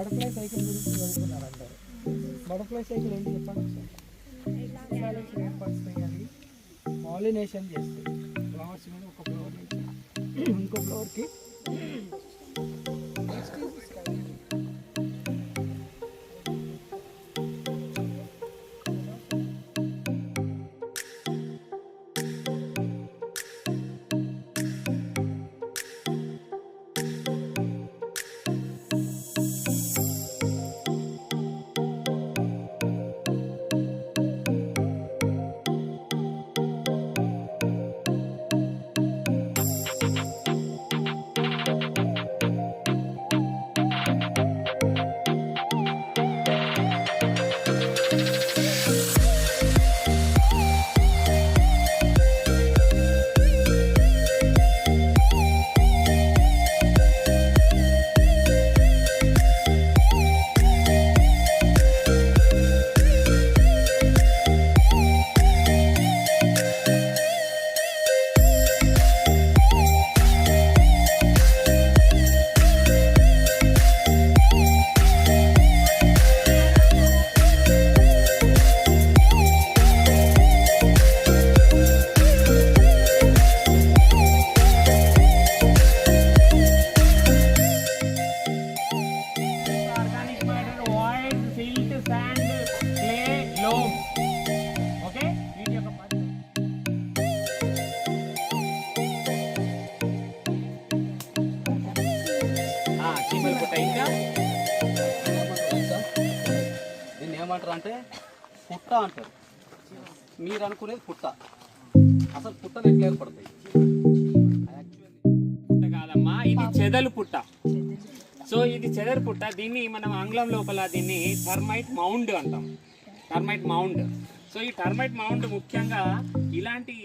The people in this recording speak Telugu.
బటర్ఫ్లై సైకిల్ గురించి చదువుతున్నారు అంటారు. బటర్ఫ్లై సైకిల్ ఏంటి చెప్పండి. ఏర్పరుస్తాయి, అది పాలినేషన్ చేస్తాయి. ఫ్లవర్స్ మీద ఒక ఫ్లవర్ నుంచి ఇంకో ఫ్లవర్కి. దీన్ని ఏమంటారు అంటే పుట్ట అంటారు. మీరు అనుకునేది పుట్ట, అసలు పుట్టలు ఎట్లా ఏర్పడతాయి? పుట్ట కాదమ్మా, ఇది చెదలు పుట్ట. సో ఇది చెదలు పుట్ట. దీన్ని మనం ఆంగ్లం లోపల దీన్ని టర్మైట్ మౌండ్ అంటాం. Termite mound. సో ఈ టర్మైట్ మౌండ్ ముఖ్యంగా ఇలాంటి